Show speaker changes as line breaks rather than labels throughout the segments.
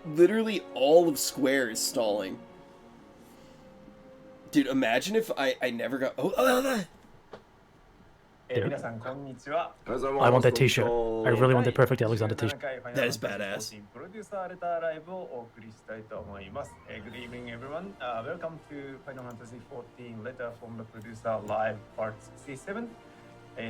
literally all of Square is stalling. Dude, imagine if I never got...
皆さんこんにちは。
I want that t-shirt. I really want the perfect Alexander t-shirt.
That is badass.
プロデューサーレターライブをお送りしたいと思います。Good evening, everyone. Welcome to Final Fantasy XIV Letter from the Producer Live Part 67.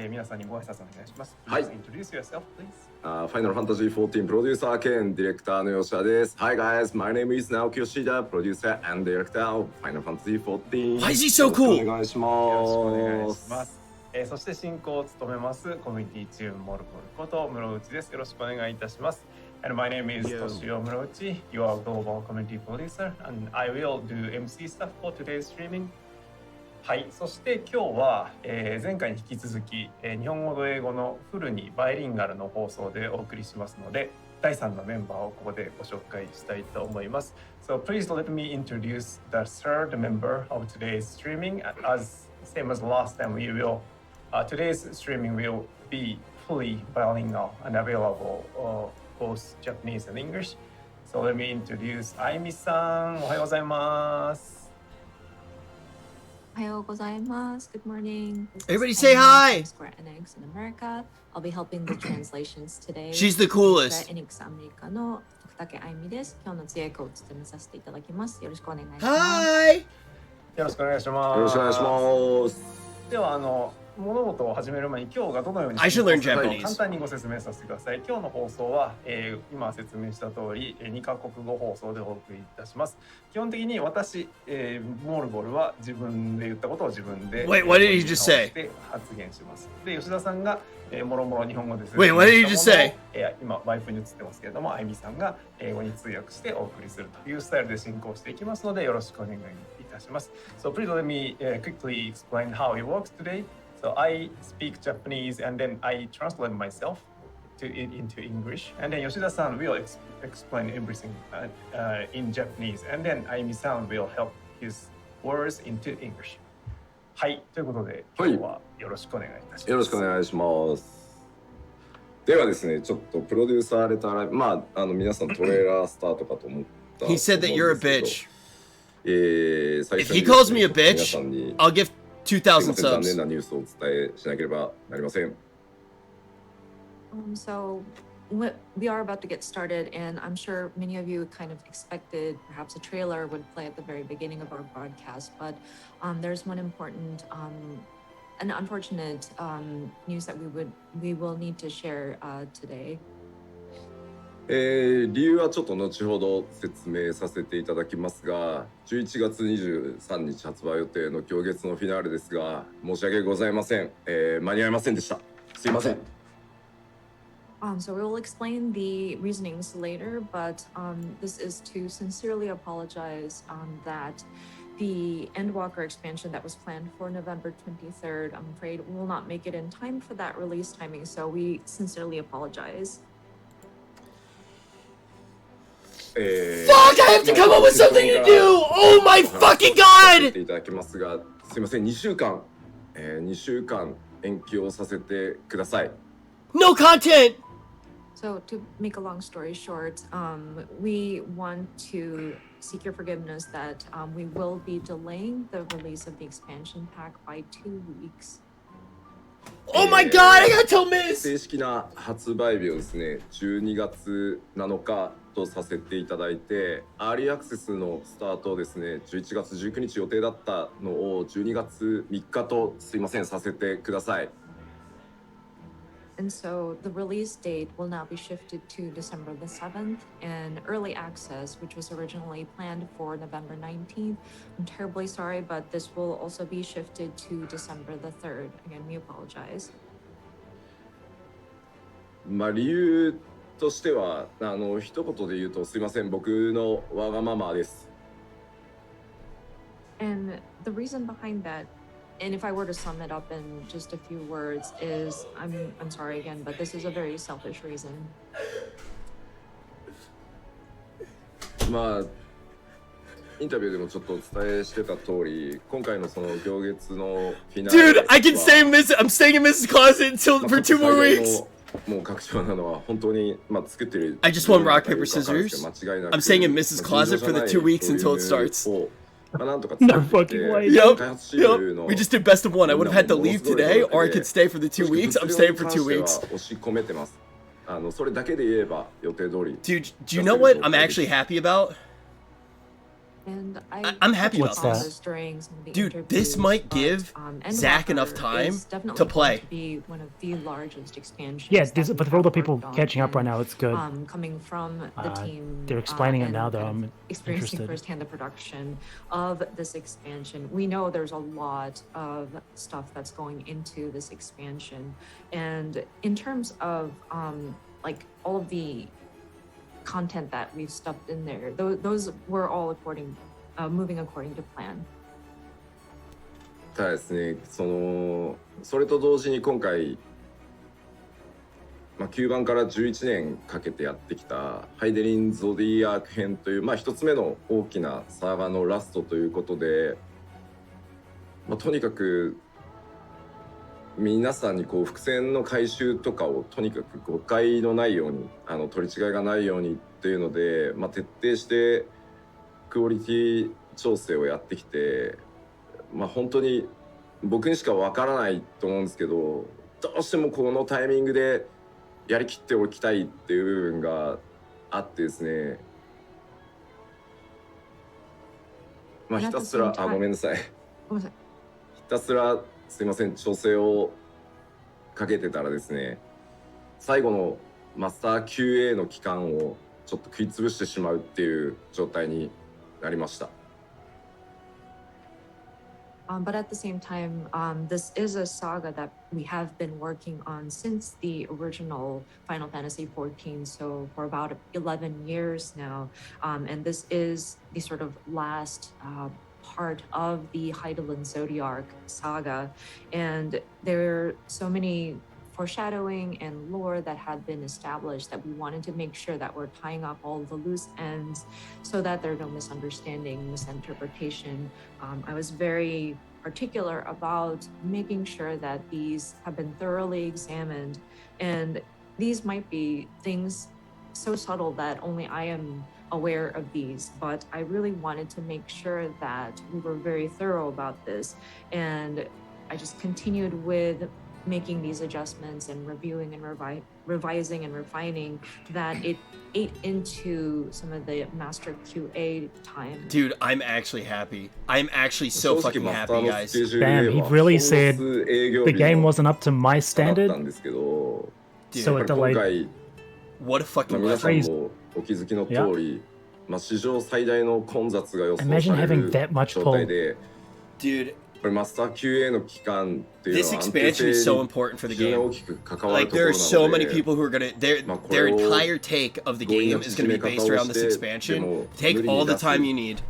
皆さんにご挨拶お願いします。
はい。
Please introduce yourself, please.
Final Fantasy XIV プロデューサー兼ディレクターの吉田です。Hi guys, my name is Naoki Yoshida, producer and director of Final Fantasy XIV.
Why is he so cool?
お願いし
よろしくお願いし
ま。
ますす。そして進行を務めますコミュニティチームモルコルこと室内です。よろしくお願いいたします。And my name is Toshio Murouchi, your global community producer, and I will do MC stuff for today's streaming. はい、そして今日は、前回に引き続き、日本語と英語のフルにバイリンガルの放送でお送りしますので、第3のメンバーをここでご紹介したいと思います。So please let me introduce the third member of today's streaming. As same as last time, we will.Today's streaming will be fully bilingual and available both Japanese and English. So let me introduce Aimi-san. おはようございます。
おはようございます。Good morning.
Everybody say hi.
Square Enix in America. I'll be helping the translations today.
She's the coolest.
Square Enix アメリカの徳竹あゆみです。今日の通訳を務めさせていただきます。よろしくお願いします。
Hi.
よろしくお願いします。
よろしくお願いします。
では物事を始める前に今日がどのように
I should learn
簡
Japanese.
単にご説明させてください。今日の放送は、今説明した通り2カ国語放送でお送りいたします。基本的に私、モールボルは自分で言ったことを自分で
Wait, what did he just say?
発言します。で、吉田さんが、もろもろ日本語で説
Wait,
明
what did he
し
just
たもの
say?
を今ワイプに映ってますけれども、あゆみさんが英語に通訳してお送りするというスタイルで進行していきますのでよろしくお願いいたします。So please let me quickly explain how it works today.So I speak Japanese and then I translate myself into English. And then Yoshida-san will explain everything in Japanese. And then Aimi-san will help his words into English. はい、ということで今日はよろしくお願いいたします。
よろしくお願いします。ではですね、ちょっとプロデューサーレターライブ、皆さんトレーラースターとかと思ったと思うん
He
ですけど。
said that you're a bitch.
最
If
初に
he calls me a
皆
bitch,
さんに
I'll give
すい
2,000
ません、残念
subs.
なニュースをお伝えしなければなりません。
So we are about to get started, and I'm sure many of you kind of expected perhaps a trailer would play at the very beginning of our broadcast, but there's one important an unfortunate news that we will need to share today.
理由はちょっと後ほど説明させていただきますが、11月23日発売予定の今日月のフィナーレですが、申し訳ございません。間に合いませんでした。すいません。
So we will explain the reasonings later, but this is to sincerely apologize that the Endwalker expansion that was planned for November 23rd, I'm afraid will not make it in time for that release timing, so we sincerely apologize.
Fuck, I have to come up with something to do! Oh my fucking god!
いただきますが、すいません、2週間延期をさせてください。
No content!
So to make a long story short, we want to seek your forgiveness that we will be delaying the release of the expansion pack by 2 weeks.
Oh my god, I gotta tell Miz!
正式な発売日をですね、12月7日とさせていただいて、アーリーアクセスのスタートをですね、11月19日予定だったのを12月3日とすいませんさせてください。
And so the release date will now be shifted to December the 7th, and early access, which was originally planned for November 19th. I'm terribly sorry, but this will also be shifted to December the 3rd. Again, we apologize.
理由としては一言で言うとすいません、僕のわがままです。
And the reason behind that,And if I were to sum it up in just a few words, is I'm sorry again, but this is a very selfish reason.
インタビューでもちょっとお伝えしてた通り、今回のその行月のフィナーレ
Dude, I can stay in I'm staying in Mrs. Closet until for 2 more weeks.
もう確証なのは本当に作ってる。
I just won rock paper scissors. I'm staying in Mrs. Closet for the 2 weeks until it starts.
No fucking way.
Yep. We just did best of one. I would have had to leave today, or I could stay for the 2 weeks. I'm staying for 2 weeks.
それだけで言えば予定通り。
Dude, do you know what I'm actually happy about?
And
I'm happy about
What's
this.
that?
During some of the
Dude, this
interviews,
might
but,
give Zach
Endwalker
enough time
is definitely
to
going
play.
To be one of the largest expansions.
Yeah,
that
but
we
for all the
have
people
worked on,
catching up right
and,
now, it's good.
Coming from the team,
They're explaining it
and
now, though.
kind of
I'm
experiencing
interested.
firsthand the production of this expansion. We know there's a lot of stuff that's going into this expansion, and in terms of like all of the content that we've stuffed in there, those were all moving according to plan.
ただですね、それと同時に今回、9番から11年かけてやってきたハイデリン・ゾディアーク編という一つ目の大きなサーガのラストということで、とにかく皆さんに伏線の回収とかをとにかく誤解のないように取り違いがないようにっていうので、徹底してクオリティ調整をやってきて、本当に僕にしかわからないと思うんですけど、どうしてもこのタイミングでやりきっておきたいっていう部分があってですね、ひたすらごめんなさい。
ごめんなさい。
ひたすらすいません、調整をかけてたらですね、最後のマスター QA の期間をちょっと食い潰してしまうっていう状態になりました。
But at the same time, this is a saga that we have been working on since the original Final Fantasy XIV, so for about 11 years now. And this is the sort of last part of the Heidelin Zodiac saga. And there are so many foreshadowing and lore that had been established that we wanted to make sure that we're tying up all the loose ends so that there are no misunderstanding, misinterpretation. I was very particular about making sure that these have been thoroughly examined, and these might be things so subtle that only I am aware of these, but I really wanted to make sure that we were very thorough about this, and I just continued with making these adjustments and reviewing and revising and refining that it ate into some of the master QA time.
Dude, I'm actually happy. I'm actually so fucking happy, guys.
Damn, he really said the game wasn't up to my standard, so it delayed.
What a fucking
皆さん
legend.
もお気づきの通り、史上最大の混雑が予想
Imagine
され
having
る
that much
状態で、
Dude,
これマスター QA の期間っていうの
this
は安定
expansion is
性
so
に
important for the
非常に
game.
大きく関わる
Like,
とこ
there
ろ
are so
な
many
ので、
people who are gonna, their entire take of the game is gonna be based around this expansion. Take all the time you need.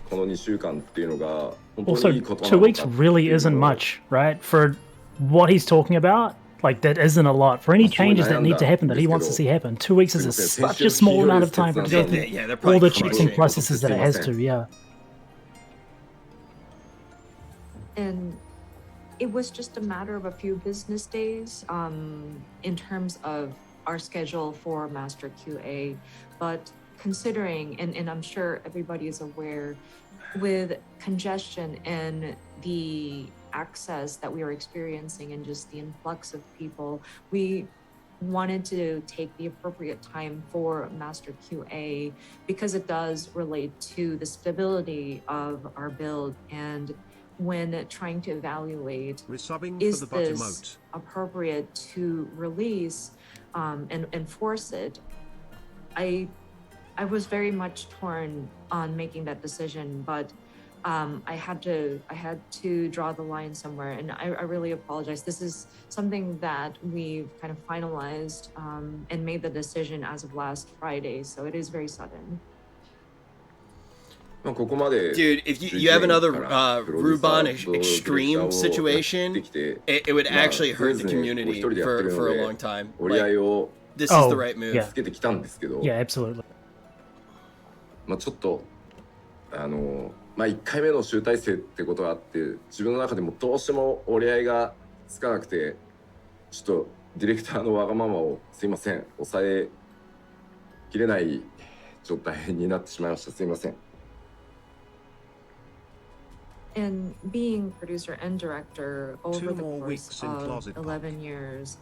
この2週間っていうのが本当
Also,
にいいことな
2
のか
weeks really isn't much, right? For what he's talking about, like that isn't a lot. For any changes that need to happen that he wants to see happen, 2 weeks is such a small amount of time for to go through
Yeah, they're
all
probably
the checks and
crushing.
processes that it has to, yeah.
And it was just a matter of a few business days in terms of our schedule for Master QA. But considering, and I'm sure everybody is aware, with congestion and the access that we are experiencing and just the influx of people, we wanted to take the appropriate time for Master QA because it does relate to the stability of our build. And when trying to evaluate, is this appropriate to release and force it, I was very much torn on making that decision, but I had to draw the line somewhere, and I really apologize. This is something that we've kind of finalized and made the decision as of last Friday, so it is very sudden.
Dude, if you have another Ruban extreme situation, it would actually hurt the community for a long time. Like, this is the right move.
Yeah, absolutely.
ちょっと1回目の集大成ってことがあって、自分の中でもどうしても折り合いがつかなくて、ちょっとディレクターのわがままをすいません抑えきれない状態になってしまいました。すいません。
And being producer and director over the course of 11 years,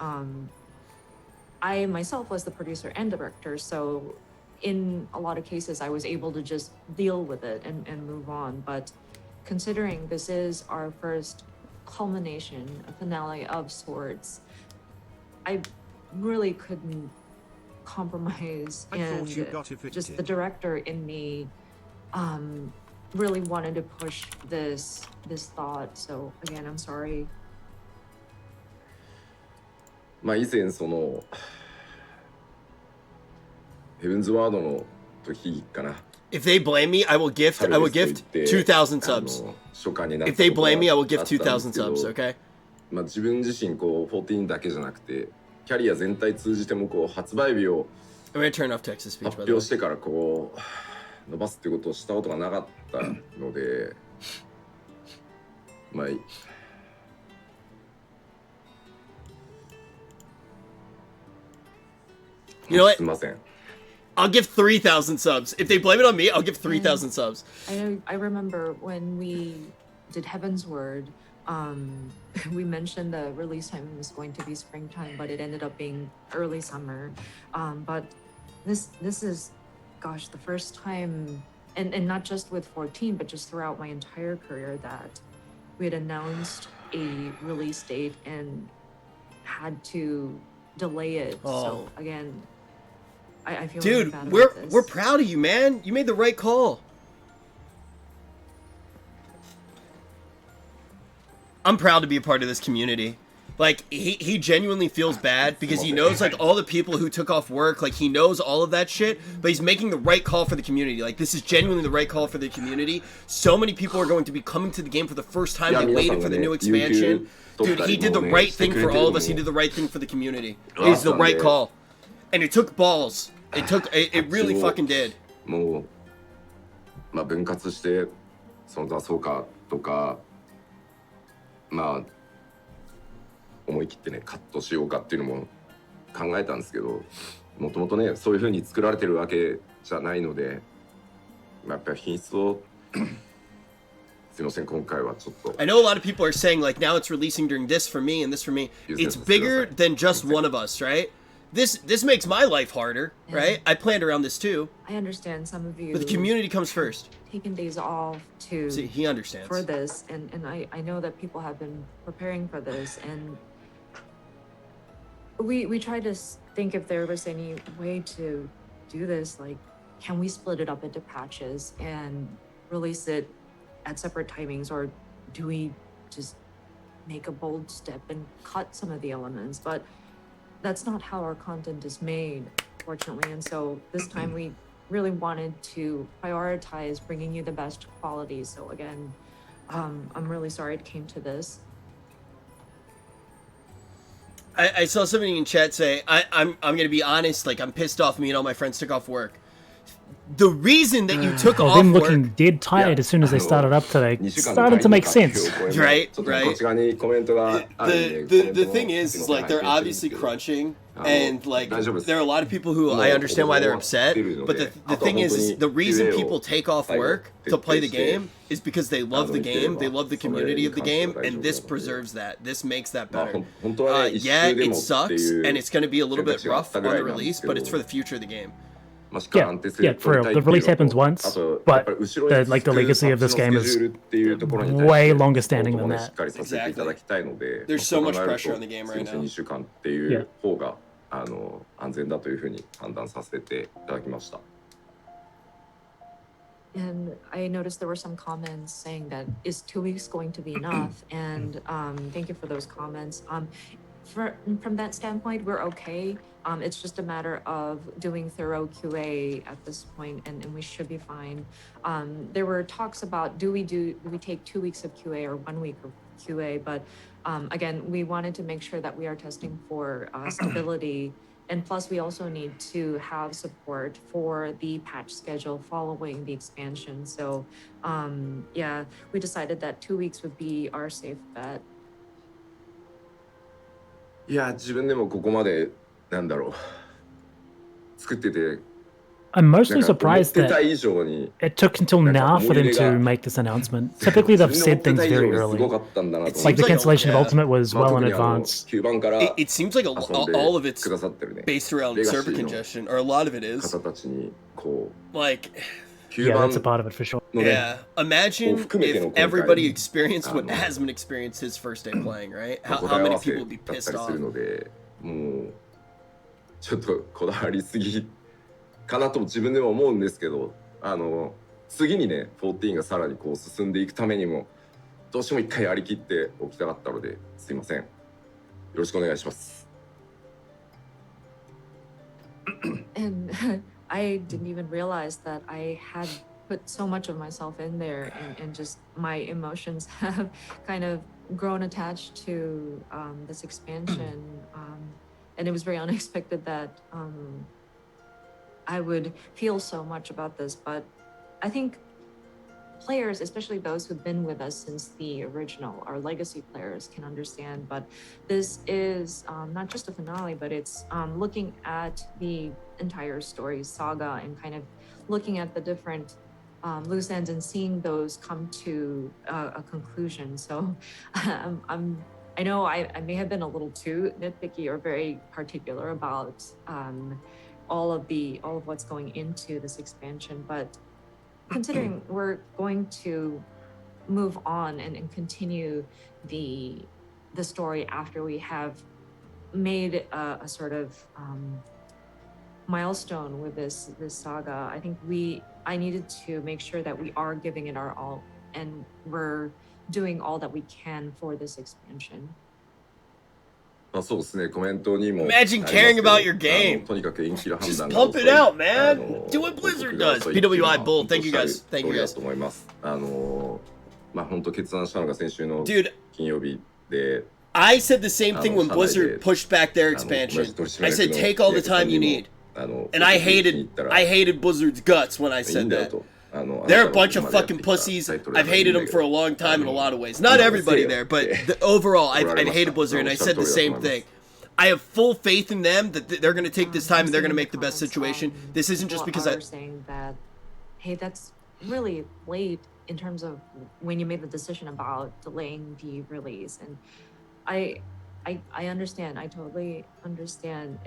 I myself was the producer and director, so in a lot of cases I was able to just deal with it and move on. But considering this is our first culmination, a finale of sorts, I really couldn't compromise, and just the director in me really wanted to push this thought. So again, I'm sorry.
まあ以前そのヘブンズワードの時かな。
If they blame me, I will gift 2,000 subs. If they blame me, I will gift 2,000 subs, okay?
まあ自分自身こう14だけじゃなくてキャリア全体通じてもこう発売日を
I'm gonna turn off text to speech,
発表してからこう伸ばすってことをしたことがなかったのでまあ
You know what?
すみません。
I'll give 3,000 subs. If they blame it on me, I'll give 3,000 subs.
I remember when we did Heaven's Word, we mentioned the release time was going to be springtime, but it ended up being early summer. But this is, gosh, the first time, and not just with 14, but just throughout my entire career, that we had announced a release date and had to delay it. So again, I feel
dude,
really bad
we're
about this.
we're proud of you, man. You made the right call. I'm proud to be a part of this community. Like, he genuinely feels bad because he knows, like, all the people who took off work, like, he knows all of that shit, but he's making the right call for the community. Like, this is genuinely the right call for the community. So many people are going to be coming to the game for the first time. They waited for the new expansion. Dude, he did the right thing for all of us. He did the right thing for the community. It's the right call. And it took balls. It really fucking did.
もうまあ分割してその出そうかとかまあ思い切ってねカットしようかっていうのも考えたんですけどもともとねそういう風に作られてるわけじゃないので、まあ、やっぱり品質をすいません今回はちょっと
I know a lot of people are saying like now it's releasing during this for me and this for me. It's bigger than just one of us, right? This makes my life harder, right? I planned around this too.
I understand some of you,
but the community comes first.
Taking days off to
see, he understands
for this, and I know that people have been preparing for this, and we tried to think if there was any way to do this. Like, can we split it up into patches and release it at separate timings, or do we just make a bold step and cut some of the elements? But that's not how our content is made, fortunately. And so this time we really wanted to prioritize bringing you the best quality. So again, I'm really sorry it came to this.
I saw somebody in chat say, I'm gonna be honest, like I'm pissed off me and all my friends took off work. The reason that you took off
them
work,
looking dead tired as soon as they started up today started to make sense.
Right. The thing is like they're obviously crunching, and like there are a lot of people who I understand why they're upset, but the thing is the reason people take off work to play the game is because they love the game, they love the community of the game, and this preserves that. This makes that better. Yeah, it sucks, and it's going to be a little bit rough on the release, but it's for the future of the game.
Yeah, for real. The release happens once, but the legacy of this game is way longer standing than that.
Exactly. There's so much pressure on the game right now.
Yeah.
安全だというふうに判断させていただきました。
And I noticed there were some comments saying that is 2 weeks going to be enough? And thank you for those comments. From that standpoint, we're okay. It's just a matter of doing thorough QA at this point, and we should be fine. There were talks about do we take 2 weeks of QA or 1 week of QA, but again, we wanted to make sure that we are testing for stability, and plus we also need to have support for the patch schedule following the expansion. So yeah, we decided that 2 weeks would be our safe bet.
いや自分でもここまでなんだろう作ってて
I'm mostly
なんか思っ
surprised
てた
that
以上に
it took until now for them to make this announcement. Typically, they've
自分で
said
思って
things
た以上
very
にす
early.
ごかったんだなと
It's
思っ
Like the
て
like-
cancellation
yeah.
of Ultimate was
まあ
well in
特に
advance.
9番から
It seems like
遊んで
all of it's
くださってるね
based around
Legacy
server
の
congestion, or a lot of it is.
方たちにこ
Like,
う9
Yeah,
番
that's a part of it for sure.
のね
yeah. Imagine
を含めての
if
今回
everybody experienced what
あの
Asmon experienced his first day playing, right?
まあ
How
答え合
many
わせ
people would be
だった
pissed
りする
off?
のでもうちょっとこだわりすぎかなと自分でも思うんですけど次にね14がさらにこう進んでいくためにもどうしても一回やりきっておきたかったのですいませんよろしくお願いします
And I didn't even realize that I had put so much of myself in there, and just my emotions have kind of grown attached to this expansion. And it was very unexpected that I would feel so much about this, but I think players, especially those who've been with us since the original, our legacy players, can understand. But this is not just a finale, but it's looking at the entire story saga and kind of looking at the different loose ends and seeing those come to a conclusion. So I know I may have been a little too nitpicky or very particular about all of what's going into this expansion, but considering we're going to move on and continue the story after we have made a sort of milestone with this saga, I think I needed to make sure that we are giving it our all and we're doing all that we can for this expansion.
まあそうですねコメントにも
Imagine caring about your game.
とにかく延期の判
Just
断が
pump
遅い
it out, man.
僕
Do what Blizzard
が
does.
遅いっていうのは
PWI Bull. Thank you
本当
guys. Thank you
通りだ
guys.
と思いますまあ本当決断したのが先週の
Dude,
金曜日で
I said the same thing when
社内で
Blizzard pushed back their
同じ
expansion.
取締
I
役
said
の
take all the time you
宮
need.
家さんにも
And I
気に入ったら
hated Blizzard's guts when I
いい
said
んだよ
that.
と
They're a bunch of fucking pussies. I've hated them for a long time in a lot of ways. Not everybody there, but overall, I've hated Blizzard, and I said the same thing. I have full faith in them that they're going to take this time and they're going to make the best situation. This isn't just because
I saying that, hey, that's really late in terms of when you made the decision about delaying the release, and I understand. I totally understand.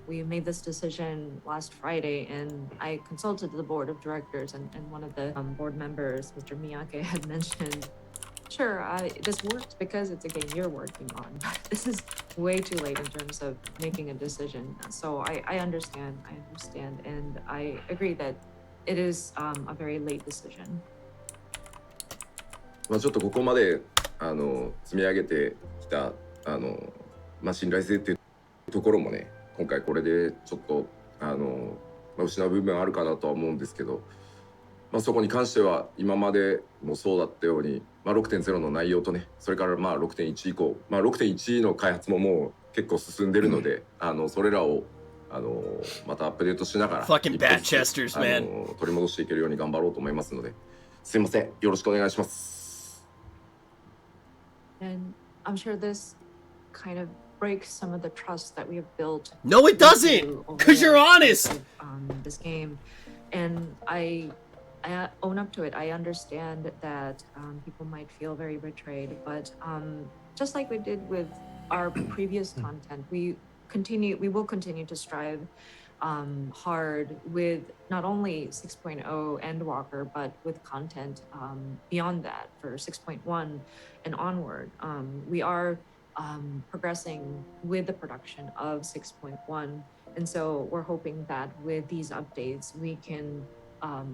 We made this decision last Friday, and I consulted the board of directors, and one of the board members, Mr. Miyake, had mentioned, sure, this works because it's a game you're working on. This is way too late in terms of making a decision. So I understand, and I agree that it is a very late decision.
まあちょっとここまで積み上げてきたまあ信頼性っていうところもね今回これでちょっとまあ失う部分あるかなとは思うんですけど、まあ、そこに関しては今までもそうだったように、まあ、6.0 の内容とねそれからまあ 6.1 以降、まあ、6.1 の開発ももう結構進んでるので、それらをまたアップデートしながら
Fucking Batchesters, man.
取り戻していけるように頑張ろうと思いますのですいませんよろしくお願いします。
And I'm sure this kind of breaks some of the trust that we have built.
No, it doesn't, because you're honest.
This game, and I own up to it. I understand that people might feel very betrayed, but just like we did with our previous content, we will continue to strive hard with not only 6.0 Endwalker, but with content beyond that for 6.1 and onward. We are progressing with the production of 6.1, and so we're hoping that with these updates we can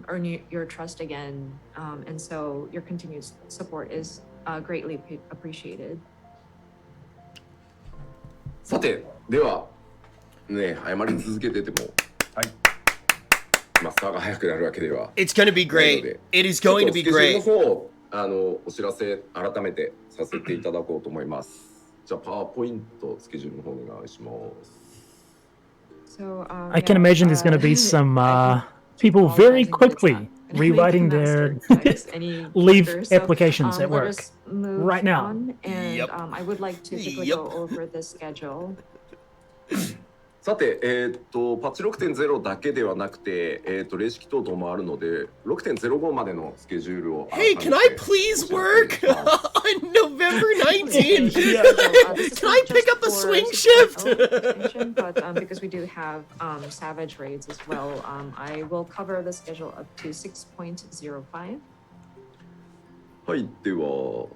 earn your trust again, and so your continued support is greatly appreciated.
さてではね謝り続けててもまあ差が早くなるわけでは
It's going to be great. It is going to be
スケジュール
great.
の方お知らせ改めてさせていただこうと思います。じゃあパワーポイントスケジュールの方お願いします。
So
I can imagine there's going to be some people very quickly rewriting their leave applications at
let
work
us move
right now.
on, and
Yep.
I would like to quickly
Yep.
go over the schedule.
さて、パッチ6.0 だけではなくて、例式等々もあるので、6.05 までのスケジュールを。
Hey, can I please work on November 19th? Can I pick up a swing shift?
But because we do have Savage raids as well, I will cover the schedule up to 6.05.
はい、では。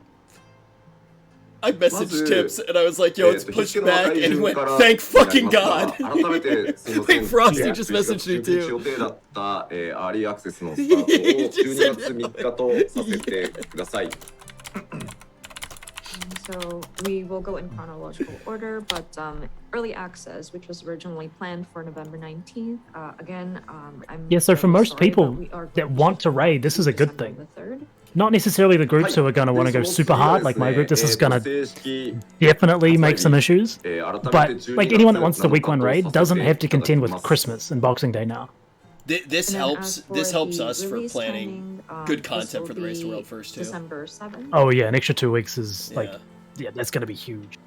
I messaged Tips and I was like, yo, it's pushed back, and he went, thank fucking God. Wait, Frosty just messaged me too.
予定だった、アーリーアクセスのスタートを12月3日とさせてください。
So we will go in chronological order, but early access, which was originally planned for November 19th, again,
Yeah, so for most people that want to raid, this is a good thing. Not necessarily the groups who are going to want to go super hard, like my group. This is going to definitely make some issues. But like anyone that wants the week 1 raid doesn't have to contend with Christmas and Boxing Day now.
This helps us for planning good content for the Race the World first too.
December 7th.
Oh yeah, an extra 2 weeks is like, yeah, that's going to be huge.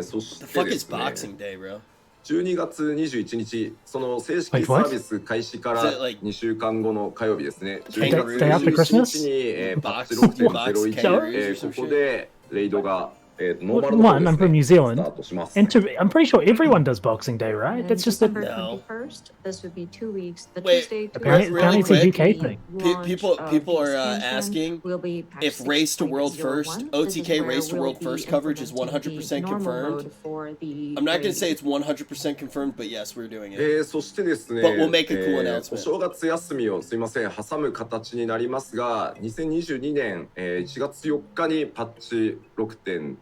そして
The fuck is Boxing Day, bro?
12月21日、その正式サービス開始から2週間後の火曜日ですね。12月21日にパッチ6.01、ここでレイドが
One, I'm from New Zealand, and I'm pretty sure everyone does Boxing Day, right? That's just
December
a
21st. This would be 2 weeks. The
Wait,
Tuesday,
apparently it's a UK thing.
People are asking if Race to World First, OTK Race to World First coverage is 100% confirmed. I'm not going to say it's 100% confirmed, but yes, we're doing it.
そしてですね、
But we'll make a cool announcement.
お正月休みをすいません挟む形になりますが、2022年1月4日にパッチ6.05、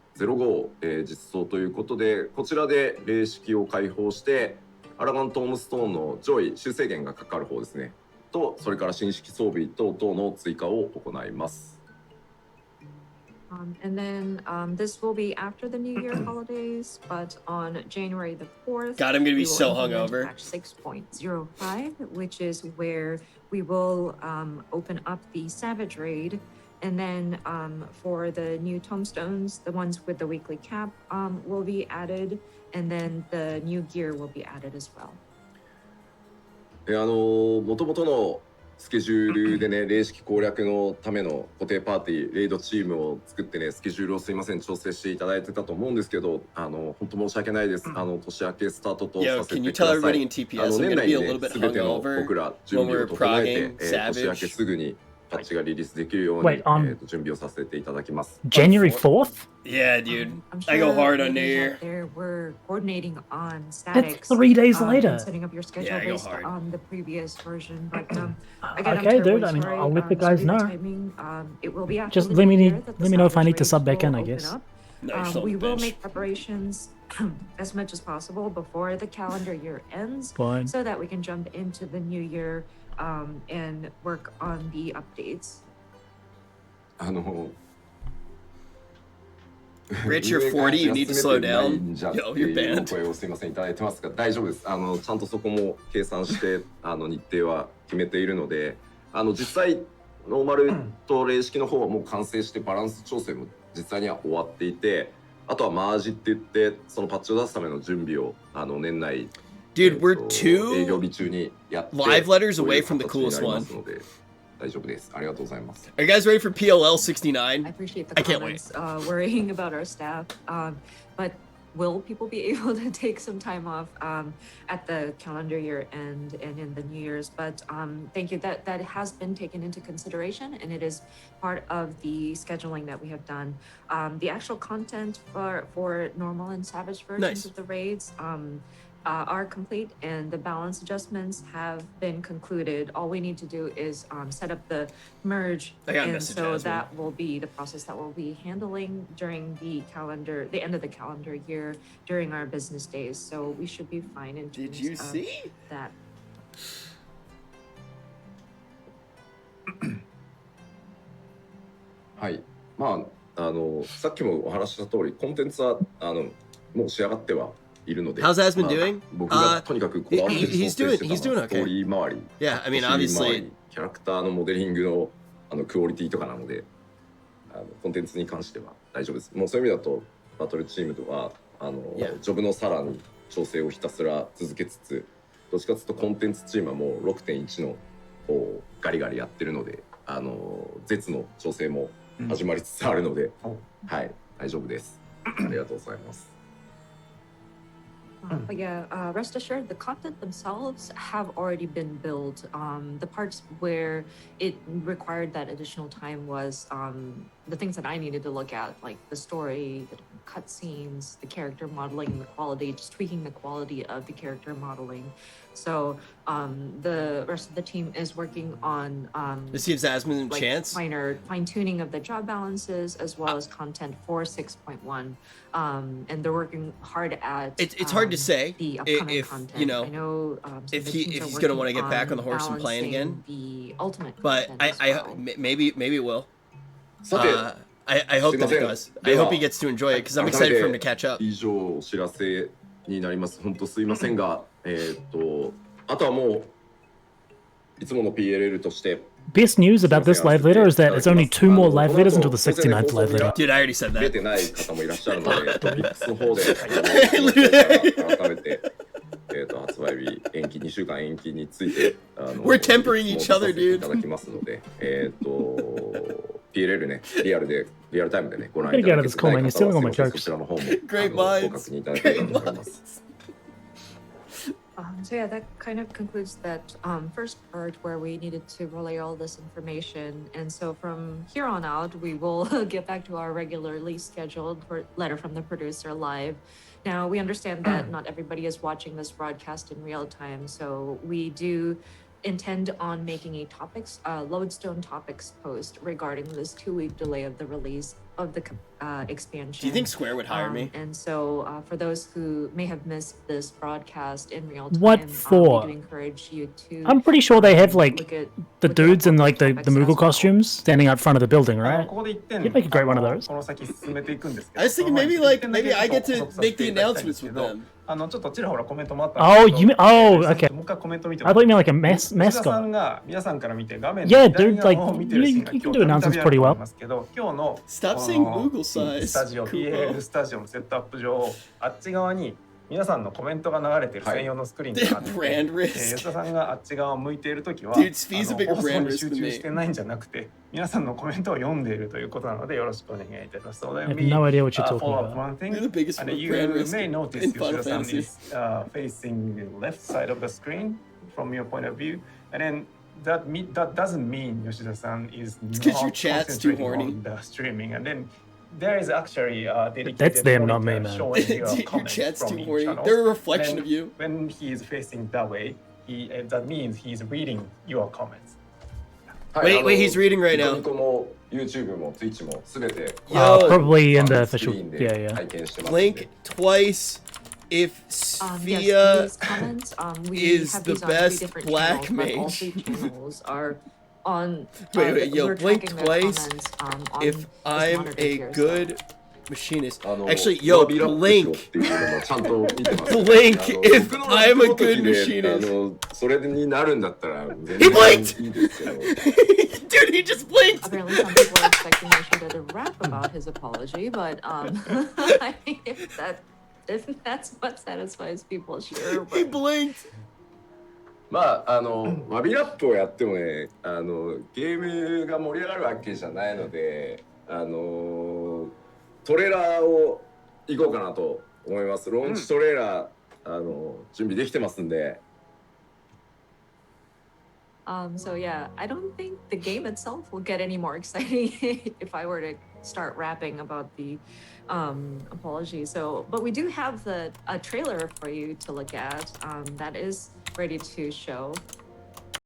実装ということで、こちらで霊式を開放してアラガントームストーンの上位修正源がかかる方ですねと、それから新式装備等々の追加を行います。
And then this will be after the New Year holidays, but on January the 4th,
God, I'm gonna be
we will
so
implement
hungover.
Patch 6.05, which is where we will open up the Savage Raid. And then for the new tombstones, the ones with the weekly cap will be added, and then the new gear will be added as well.
元々のスケジュールでね、霊式攻略のための固定パーティー、レイドチームを作ってね、スケジュールをすいません、調整していただいてたと思うんですけど、本当申し訳ないです。年明けスタートとさせてください。年内にね、全ての僕ら準備を整えて、年明けすぐにパッチがリリースできるように、準備をさせていただきます。
January 4th?
Yeah, dude. I go hard on New Year.
We're coordinating on statics.
That's 3 days later.
Setting up your schedule
Yeah, I go
based
hard.
on the previous version. But again,
Okay,
I'm
dude.
terribly
I mean,
sorry.
I'll let the
So
guys
the
know.
timing, it will be after
Just
the
let
new
me
year that the
know if I need to
Savage
sub back
Raid
in, I
will
guess.
open up.
No, you're still on
We
the
will
bench.
make preparations as much as possible before the calendar year ends,
Fine.
so that we can jump into the new year and work on the updates.
Rich, you're 40, you need to slow down. Yo, you're banned.
声をすいませんいただいてますが大丈夫です。ちゃんとそこも計算して日程は決めているので、実際ノーマルと霊式の方はもう完成してバランス調整も実際には終わっていて、あとはマージって言ってそのパッチを出すための準備を年内
Dude, we're
営業
two
日中にやって
live letters away from the coolest one.
大丈夫です。ありがとうございます。
Are you guys ready for PLL
I
69?
appreciate the
I can't wait.
comments worrying about our staff, but will people be able to take some time off at the calendar year end and in the New Year's? But thank you. That has been taken into consideration, and it is part of the scheduling that we have done. The actual content for normal and savage versions of the raids are complete, and the balance adjustments have been concluded. All we need to do is set up the merge, and so that will be the process that we'll be handling during the end of the calendar year during our business days. So we should be fine in terms
Did you see
that?
はい、まあさっきもお話しした通りコンテンツはもう仕上がってはいるので。
How's Asmund doing?
僕がとにかくこだわってる
He's
スト
doing
ー
okay.
リー周り。
Yeah, I mean
ストーリー周
obviously
りキャラクターのモデリングのクオリティとかなので、コンテンツに関しては大丈夫です。もうそういう意味だとバトルチームとは
Yeah.
ジョブのさらに調整をひたすら続けつつ、どっちかというとコンテンツチームはもう 6.1 の方をガリガリやってるので、絶の調整も始まりつつあるので、はい、大丈夫です。ありがとうございます。
But yeah, rest assured, the content themselves have already been built. The parts where it required that additional time was the things that I needed to look at, like the story, the cutscenes, the character modeling, and the quality, just tweaking the quality of the character modeling. So the rest of the team is working on
this gives Asmund a chance.
Minor fine-tuning of the job balances as well as content for 6.1. And they're working hard at
It's hard to say
the upcoming
if
content.
you know
I know
if he's gonna want to get back on the horse and playing again.
The ultimate
but maybe it will. I hope that it does. I hope he gets to enjoy it because I'm excited for him to catch up.
以上お知らせになります。本当すいませんが、あとはもういつもの PLL として。
Best news about this live letter is that it's only 2 more live letters until the 69th live letter.
Dude, I already said that.
出てない方もいらっしゃるので、トピックスの方で改めて発売日延期2週間延期について
We're tempering each other, dude.
いただきますので、PLL ねリアルタイムでねご覧いただけたらそちらの方もご確認いただければと思います。
So yeah, that kind of concludes that first part where we needed to relay all this information. And so from here on out, we will get back to our regularly scheduled letter from the producer live. Now, we understand that not everybody is watching this broadcast in real time, so we do intend on making a lodestone topics post regarding this 2-week delay of the release of the expansion.
Do you think Square would hire me?
And so for those who may have missed this broadcast in real time,
what for?
We do encourage you to.
I'm pretty sure they have like the dudes in like the Moogle costumes standing out front of the building, right? You'd make a great one of those.
I was thinking maybe I get to make the announcements with them.
Oh, you mean, okay. I thought you meant like a mascot. Yeah, dude, like you can do announcements pretty well.
Stop saying Google size.
スタジオ PL スタジオのセットアップ上、あっち側に皆さんのコメントが流れてる専用のスクリーンがあって、吉田さんがあっち側を向いているときは、放送に集中してないんじゃなくて、皆さんのコメントを読んでいるということなのでよろしくお願いいたします。So
I have no idea what you're talking about.
One thing,
You're the biggest
and
brand
you
risk
may notice
in Final
Yoshida-san
Fantasy.
is facing the left side of the screen from your point of view, and then that doesn't mean Yoshida-san is not
your chat's too horny.
on the streaming, and then there is actually dedicated
That's them, not me, man.
showing your
Dude, your
comments
chat's
from
too
each
horny.
channel.
They're a reflection
Then
of you.
When he is facing that way, that means he's reading your comments.
Wait, he's reading right now.
YouTube も Twitch もすべて
Probably in the official. Yeah.
拝見してます。
Blink twice if Sfia is the best black mage. Wait, yo, blink twice if I'm a good machinist. Actually, yo, blink. Blink if I'm a good machinist.
それになるんだったら
He blinked!
いいですけど
Dude, he just blinked!
Apparently some people are expecting Yoshida to rap about his apology, but I mean, if that's what satisfies people, sure.
He
But
blinked!
まあワビラップをやってもねゲームが盛り上がるわけじゃないのでトレーラーを行こうかなと思います。ローンチトレーラー準備できてますんで。
So yeah, I don't think the game itself will get any more exciting if I were to start rapping about the apology. So, but we do have a trailer for you to look at that is ready to show.